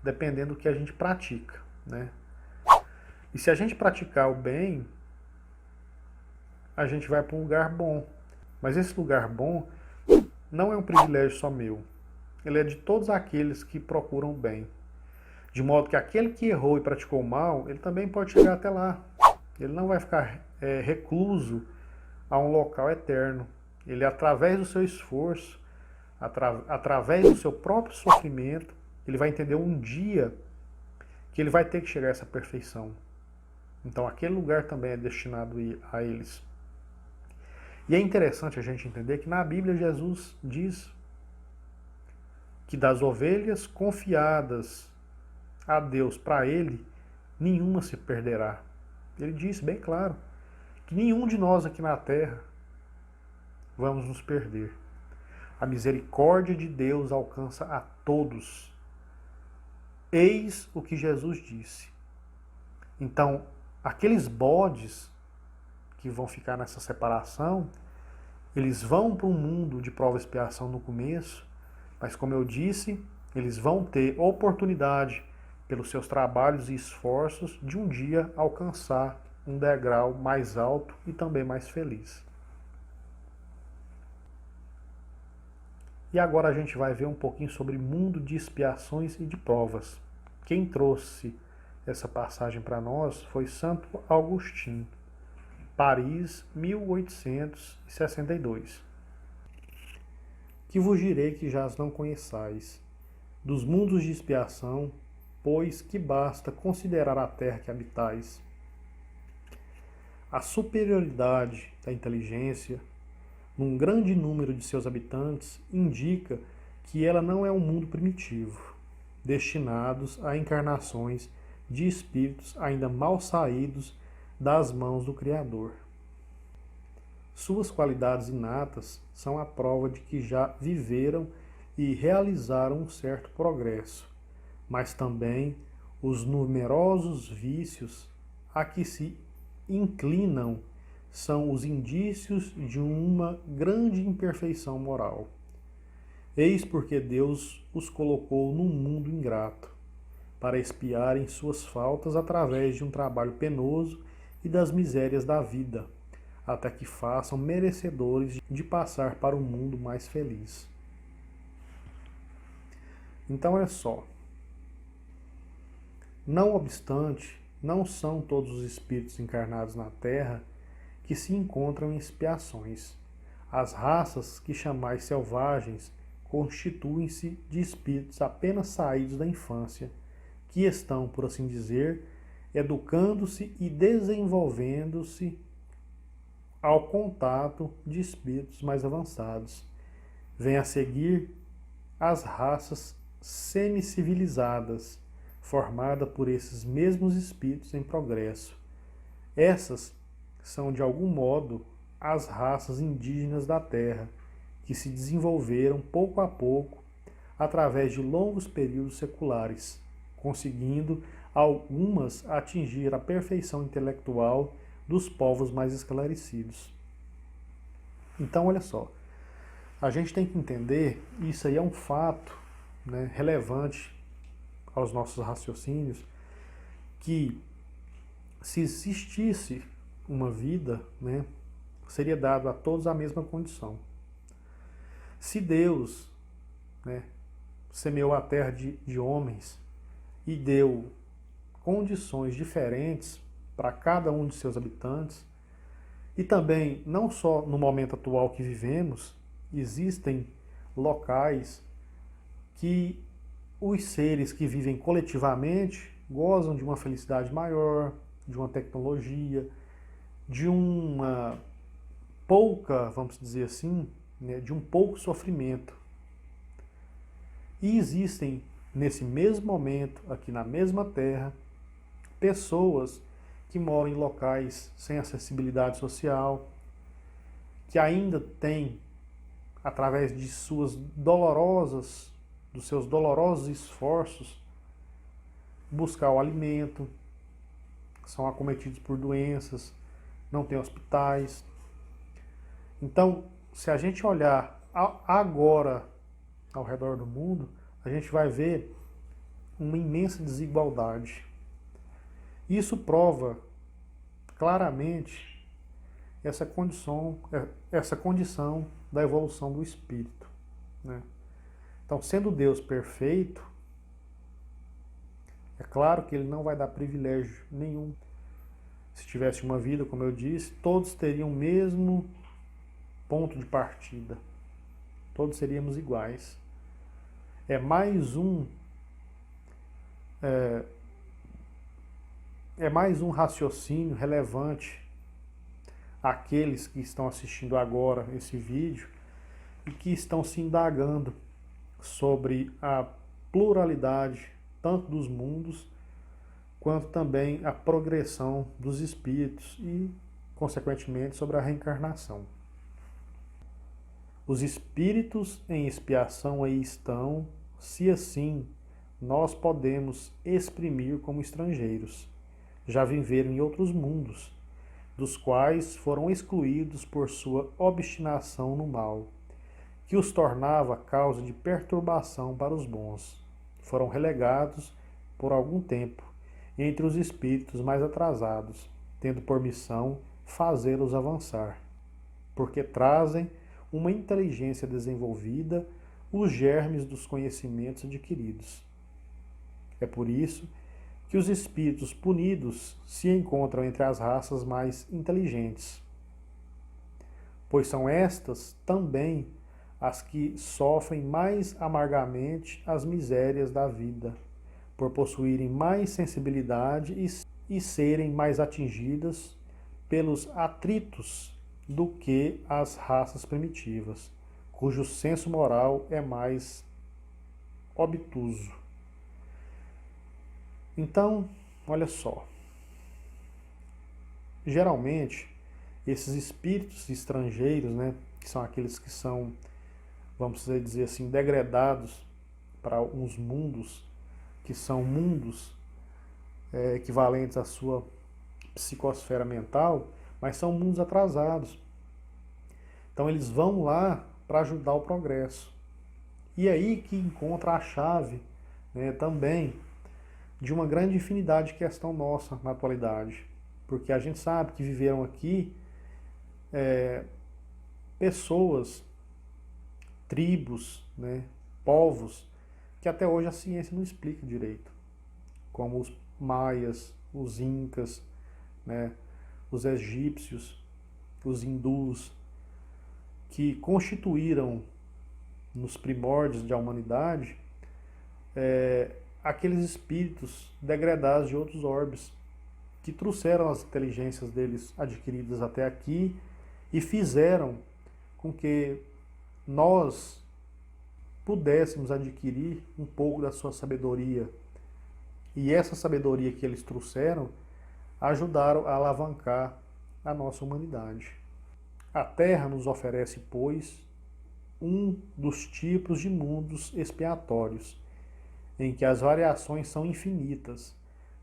dependendo do que a gente pratica, né? E se a gente praticar o bem, a gente vai para um lugar bom. Mas esse lugar bom não é um privilégio só meu. Ele é de todos aqueles que procuram o bem. De modo que aquele que errou e praticou o mal, ele também pode chegar até lá. Ele não vai ficar recluso a um local eterno. Ele, através do seu esforço, através do seu próprio sofrimento, ele vai entender um dia que ele vai ter que chegar a essa perfeição. Então aquele lugar também é destinado a eles. E é interessante a gente entender que na Bíblia Jesus diz que das ovelhas confiadas a Deus para ele, nenhuma se perderá. Ele disse bem claro que nenhum de nós aqui na terra vamos nos perder. A misericórdia de Deus alcança a todos. Eis o que Jesus disse. Então, aqueles bodes que vão ficar nessa separação, eles vão para um mundo de prova e expiação no começo, mas como eu disse, eles vão ter oportunidade, pelos seus trabalhos e esforços, de um dia alcançar um degrau mais alto e também mais feliz. E agora a gente vai ver um pouquinho sobre mundo de expiações e de provas. Quem trouxe essa passagem para nós foi Santo Agostinho, Paris, 1862. Que vos direi que já as não conheçais, dos mundos de expiação, pois que basta considerar a terra que habitais. A superioridade da inteligência, num grande número de seus habitantes, indica que ela não é um mundo primitivo, destinados a encarnações de espíritos ainda mal saídos das mãos do Criador. Suas qualidades inatas são a prova de que já viveram e realizaram um certo progresso, mas também os numerosos vícios a que se inclinam são os indícios de uma grande imperfeição moral. Eis porque Deus os colocou num mundo ingrato, para expiarem suas faltas através de um trabalho penoso e das misérias da vida, até que façam merecedores de passar para um mundo mais feliz. Então, olha só. Não obstante, não são todos os espíritos encarnados na Terra que se encontram em expiações. As raças que chamais selvagens constituem-se de espíritos apenas saídos da infância, que estão, por assim dizer, educando-se e desenvolvendo-se ao contato de espíritos mais avançados. Vem a seguir as raças semicivilizadas, formada por esses mesmos espíritos em progresso. Essas são, de algum modo, as raças indígenas da Terra, que se desenvolveram pouco a pouco através de longos períodos seculares, conseguindo algumas atingir a perfeição intelectual dos povos mais esclarecidos. Então, olha só, a gente tem que entender, isso aí é um fato, né, relevante aos nossos raciocínios, que se existisse uma vida, né, seria dado a todos a mesma condição. Se Deus, né, semeou a terra de homens e deu condições diferentes para cada um de seus habitantes, e também, não só no momento atual que vivemos, existem locais que os seres que vivem coletivamente gozam de uma felicidade maior, de uma tecnologia, de uma pouca, vamos dizer assim, né, de um pouco sofrimento. E existem, nesse mesmo momento, aqui na mesma terra, pessoas que moram em locais sem acessibilidade social, que ainda têm, através de dos seus dolorosos esforços, buscar o alimento, são acometidos por doenças, não tem hospitais. Então, se a gente olhar agora ao redor do mundo, a gente vai ver uma imensa desigualdade. Isso prova claramente essa condição da evolução do espírito, né? Então, sendo Deus perfeito, é claro que ele não vai dar privilégio nenhum. Se tivesse uma vida, como eu disse, todos teriam o mesmo ponto de partida. Todos seríamos iguais. É mais um raciocínio relevante aqueles que estão assistindo agora esse vídeo e que estão se indagando sobre a pluralidade tanto dos mundos quanto também a progressão dos espíritos e, consequentemente, sobre a reencarnação. Os espíritos em expiação aí estão, se assim nós podemos exprimir como estrangeiros. Já viveram em outros mundos, dos quais foram excluídos por sua obstinação no mal, que os tornava causa de perturbação para os bons. Foram relegados, por algum tempo, entre os espíritos mais atrasados, tendo por missão fazê-los avançar, porque trazem uma inteligência desenvolvida, os germes dos conhecimentos adquiridos. É por isso que os espíritos punidos se encontram entre as raças mais inteligentes, pois são estas também as que sofrem mais amargamente as misérias da vida, por possuírem mais sensibilidade e serem mais atingidas pelos atritos do que as raças primitivas, cujo senso moral é mais obtuso. Então, olha só. Geralmente, esses espíritos estrangeiros, né, que são aqueles que são, vamos dizer assim, degradados para uns mundos, que são mundos equivalentes à sua psicosfera mental, mas são mundos atrasados. Então eles vão lá para ajudar o progresso. E é aí que encontra a chave, né, também de uma grande infinidade de questão nossa na atualidade. Porque a gente sabe que viveram aqui pessoas, tribos, né, povos, que até hoje a ciência não explica direito. Como os maias, os incas, né, os egípcios, os hindus, que constituíram nos primórdios da humanidade aqueles espíritos degradados de outros orbes, que trouxeram as inteligências deles adquiridas até aqui e fizeram com que nós pudéssemos adquirir um pouco da sua sabedoria. E essa sabedoria que eles trouxeram ajudaram a alavancar a nossa humanidade. A Terra nos oferece, pois, um dos tipos de mundos expiatórios, em que as variações são infinitas,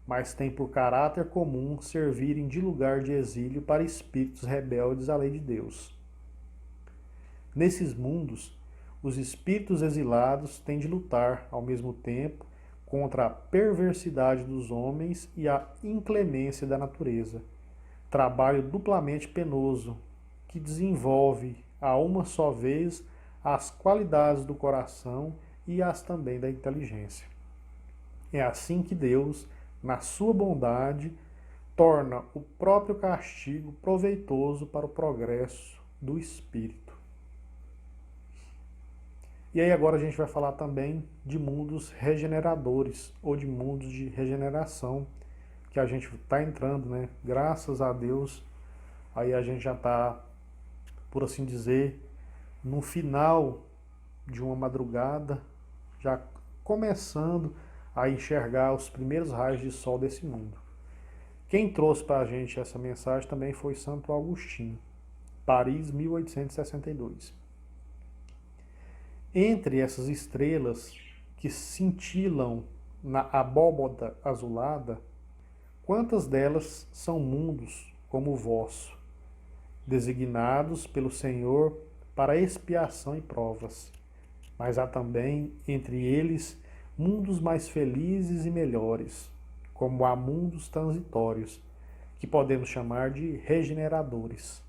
mas tem por caráter comum servirem de lugar de exílio para espíritos rebeldes à lei de Deus. Nesses mundos, os espíritos exilados têm de lutar, ao mesmo tempo, contra a perversidade dos homens e a inclemência da natureza. Trabalho duplamente penoso, que desenvolve a uma só vez as qualidades do coração e as também da inteligência. É assim que Deus, na sua bondade, torna o próprio castigo proveitoso para o progresso do espírito. E aí agora a gente vai falar também de mundos regeneradores, ou de mundos de regeneração, que a gente está entrando, né? Graças a Deus, aí a gente já está, por assim dizer, no final de uma madrugada, já começando a enxergar os primeiros raios de sol desse mundo. Quem trouxe para a gente essa mensagem também foi Santo Agostinho, Paris, 1862. Entre essas estrelas que cintilam na abóboda azulada, quantas delas são mundos como o vosso, designados pelo Senhor para expiação e provas? Mas há também entre eles mundos mais felizes e melhores, como há mundos transitórios, que podemos chamar de regeneradores.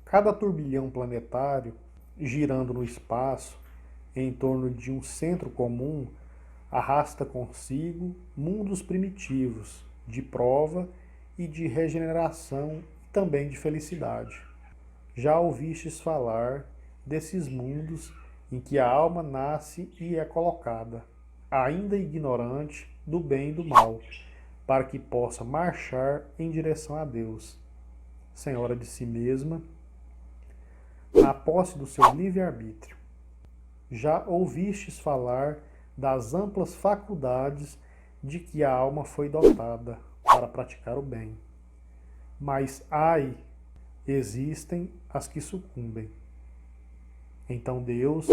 Cada turbilhão planetário, girando no espaço, em torno de um centro comum, arrasta consigo mundos primitivos, de prova e de regeneração e também de felicidade. Já ouvistes falar desses mundos em que a alma nasce e é colocada, ainda ignorante do bem e do mal, para que possa marchar em direção a Deus. senhora de si mesma, na posse do seu livre-arbítrio. Já ouvistes falar das amplas faculdades de que a alma foi dotada para praticar o bem. Mas, ai, existem as que sucumbem. Então Deus,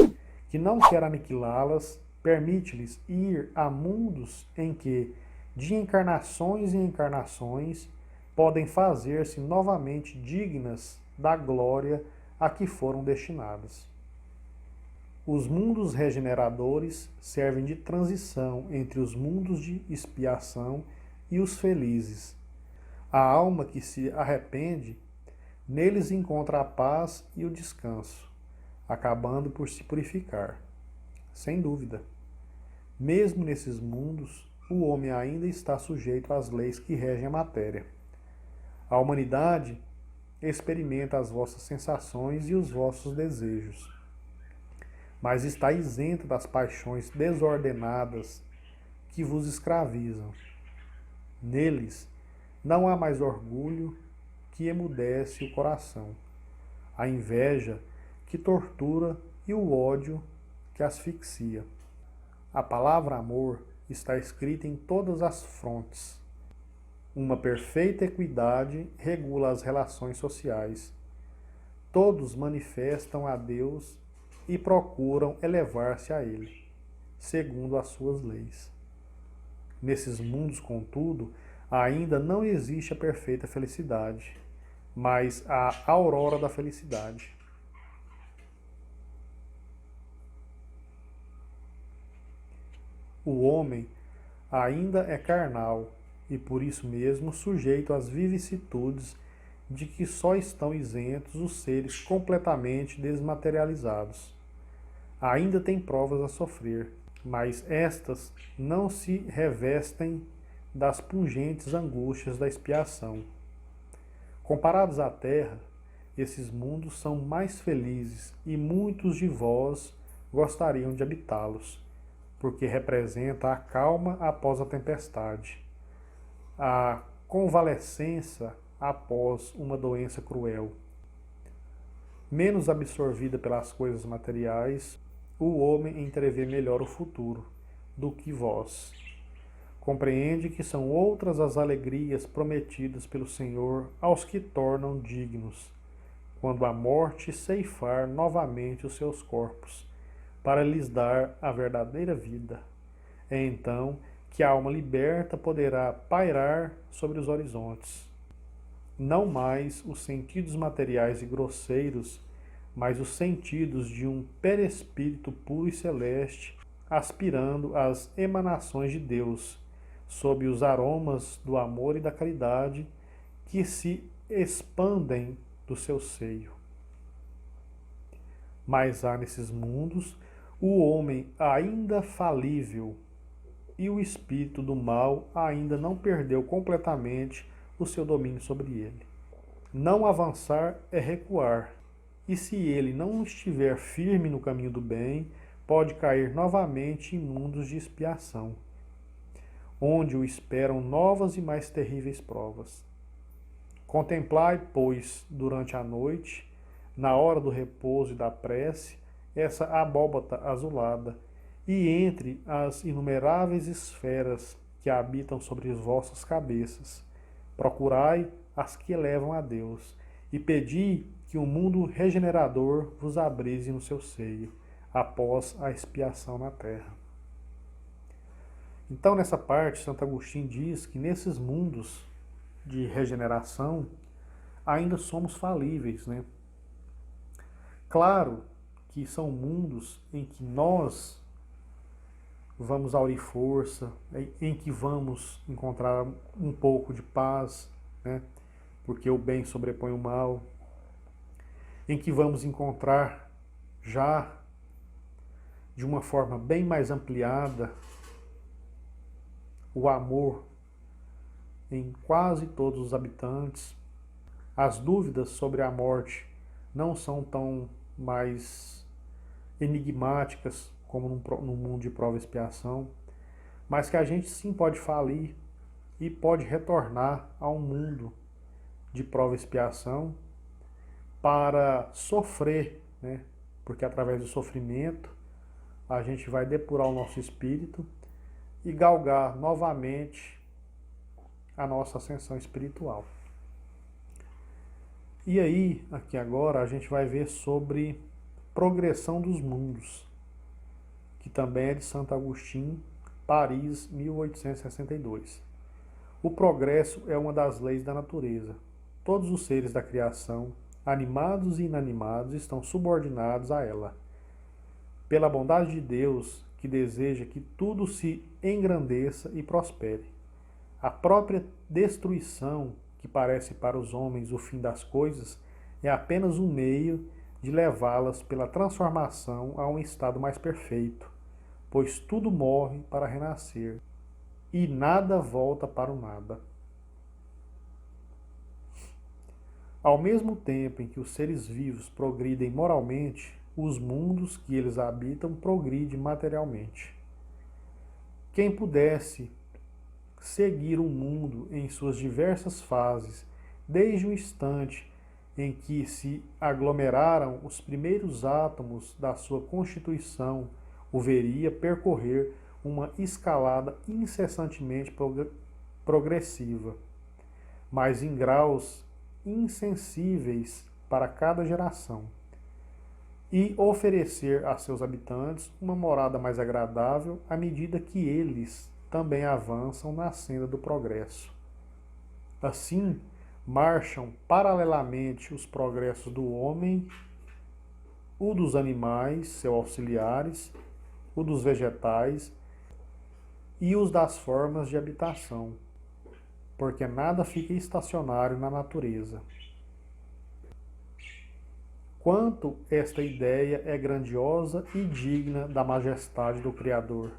que não quer aniquilá-las, permite-lhes ir a mundos em que, de encarnações em encarnações, podem fazer-se novamente dignas da glória a que foram destinadas. Os mundos regeneradores servem de transição entre os mundos de expiação e os felizes. A alma que se arrepende, neles encontra a paz e o descanso, acabando por se purificar. Sem dúvida. Mesmo nesses mundos, o homem ainda está sujeito às leis que regem a matéria. A humanidade experimenta as vossas sensações e os vossos desejos, mas está isenta das paixões desordenadas que vos escravizam. Neles não há mais orgulho que emudece o coração, a inveja que tortura e o ódio que asfixia. A palavra amor está escrita em todas as frontes. Uma perfeita equidade regula as relações sociais. Todos manifestam a Deus e procuram elevar-se a Ele, segundo as suas leis. Nesses mundos, contudo, ainda não existe a perfeita felicidade, mas a aurora da felicidade. O homem ainda é carnal e por isso mesmo sujeito às vicissitudes de que só estão isentos os seres completamente desmaterializados. Ainda tem provas a sofrer, mas estas não se revestem das pungentes angústias da expiação. Comparados à Terra, esses mundos são mais felizes e muitos de vós gostariam de habitá-los, porque representa a calma após a tempestade, a convalescença após uma doença cruel. Menos absorvida pelas coisas materiais, o homem entrevê melhor o futuro do que vós. Compreende que são outras as alegrias prometidas pelo Senhor aos que tornam dignos, quando a morte ceifar novamente os seus corpos, para lhes dar a verdadeira vida. É então que a alma liberta poderá pairar sobre os horizontes. Não mais os sentidos materiais e grosseiros, mas os sentidos de um perespírito puro e celeste, aspirando às emanações de Deus, sob os aromas do amor e da caridade que se expandem do seu seio. Mas há nesses mundos o homem ainda falível e o espírito do mal ainda não perdeu completamente o seu domínio sobre ele. Não avançar é recuar, e se ele não estiver firme no caminho do bem, pode cair novamente em mundos de expiação, onde o esperam novas e mais terríveis provas. Contemplai, pois, durante a noite, na hora do repouso e da prece, essa abóbata azulada, e entre as inumeráveis esferas que habitam sobre as vossas cabeças, procurai as que levam a Deus, e pedi que o mundo regenerador vos abrise no seu seio, após a expiação na terra. Então, nessa parte, Santo Agostinho diz que nesses mundos de regeneração, ainda somos falíveis, né? Claro que são mundos em que nós vamos aurir força, em que vamos encontrar um pouco de paz, né? Porque o bem sobrepõe o mal, em que vamos encontrar já de uma forma bem mais ampliada o amor em quase todos os habitantes. As dúvidas sobre a morte não são tão mais enigmáticas como no mundo de prova e expiação, mas que a gente sim pode falir e pode retornar a um mundo de prova e expiação para sofrer, né? Porque através do sofrimento a gente vai depurar o nosso espírito e galgar novamente a nossa ascensão espiritual. E aí, aqui agora, a gente vai ver sobre progressão dos mundos, que também é de Santo Agostinho, Paris, 1862. O progresso é uma das leis da natureza. Todos os seres da criação, animados e inanimados, estão subordinados a ela. Pela bondade de Deus, que deseja que tudo se engrandeça e prospere. A própria destruição, que parece para os homens o fim das coisas, é apenas um meio de levá-las pela transformação a um estado mais perfeito, pois tudo morre para renascer, e nada volta para o nada. Ao mesmo tempo em que os seres vivos progridem moralmente, os mundos que eles habitam progridem materialmente. Quem pudesse seguir o mundo em suas diversas fases, desde o instante em que se aglomeraram os primeiros átomos da sua constituição, o veria percorrer uma escalada incessantemente progressiva, mas em graus insensíveis para cada geração, e oferecer a seus habitantes uma morada mais agradável à medida que eles também avançam na senda do progresso. Assim, marcham paralelamente os progressos do homem, o dos animais, seus auxiliares, o dos vegetais e os das formas de habitação, porque nada fica estacionário na natureza. Quanto esta ideia é grandiosa e digna da majestade do Criador.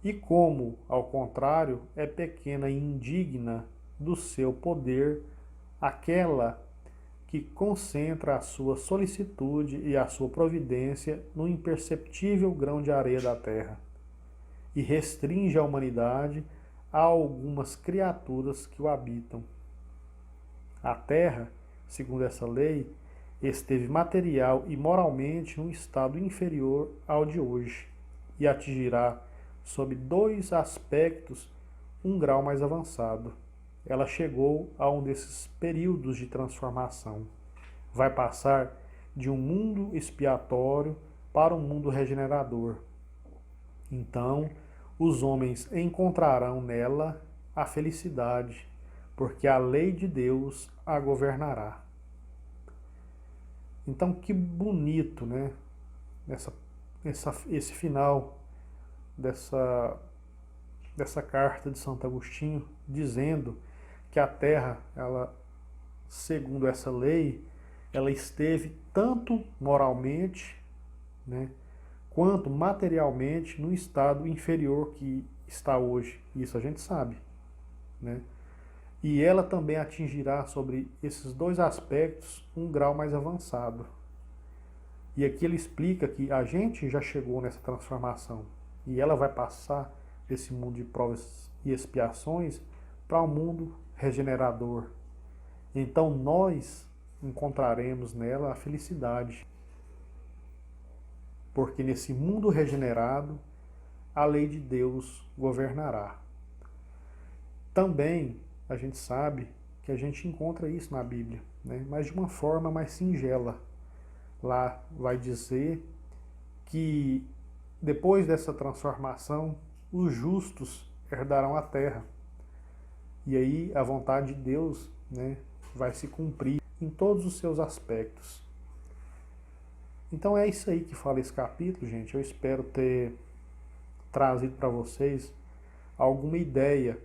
E como, ao contrário, é pequena e indigna do seu poder aquela que concentra a sua solicitude e a sua providência no imperceptível grão de areia da terra, e restringe a humanidade a algumas criaturas que o habitam. A terra, segundo essa lei, esteve material e moralmente num estado inferior ao de hoje, e atingirá, sob dois aspectos, um grau mais avançado. Ela chegou a um desses períodos de transformação. Vai passar de um mundo expiatório para um mundo regenerador. Então, os homens encontrarão nela a felicidade, porque a lei de Deus a governará. Então, que bonito, né? Esse final dessa carta de Santo Agostinho, dizendo que a Terra, ela, segundo essa lei, ela esteve tanto moralmente, né, quanto materialmente no estado inferior que está hoje. Isso a gente sabe, né? E ela também atingirá sobre esses dois aspectos um grau mais avançado. E aqui ele explica que a gente já chegou nessa transformação e ela vai passar desse mundo de provas e expiações para um mundo regenerador. Então nós encontraremos nela a felicidade, porque nesse mundo regenerado a lei de Deus governará. Também a gente sabe que a gente encontra isso na Bíblia, né? Mas de uma forma mais singela. Lá vai dizer que depois dessa transformação, os justos herdarão a terra. E aí a vontade de Deus, né, vai se cumprir em todos os seus aspectos. Então é isso aí que fala esse capítulo, gente. Eu espero ter trazido para vocês alguma ideia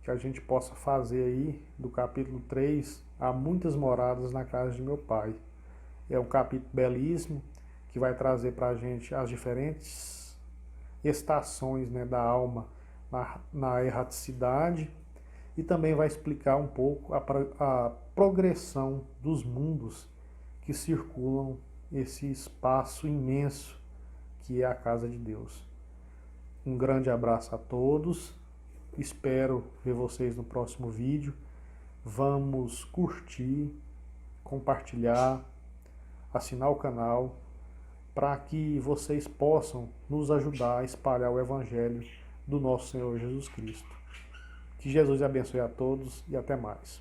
que a gente possa fazer aí do capítulo 3, Há muitas moradas na casa de meu pai. É um capítulo belíssimo que vai trazer para a gente as diferentes estações, né, da alma na erraticidade, e também vai explicar um pouco a progressão dos mundos que circulam esse espaço imenso que é a casa de Deus. Um grande abraço a todos, espero ver vocês no próximo vídeo. vamos curtir, compartilhar, assinar o canal, para que vocês possam nos ajudar a espalhar o Evangelho do nosso Senhor Jesus Cristo. Que Jesus abençoe a todos e até mais.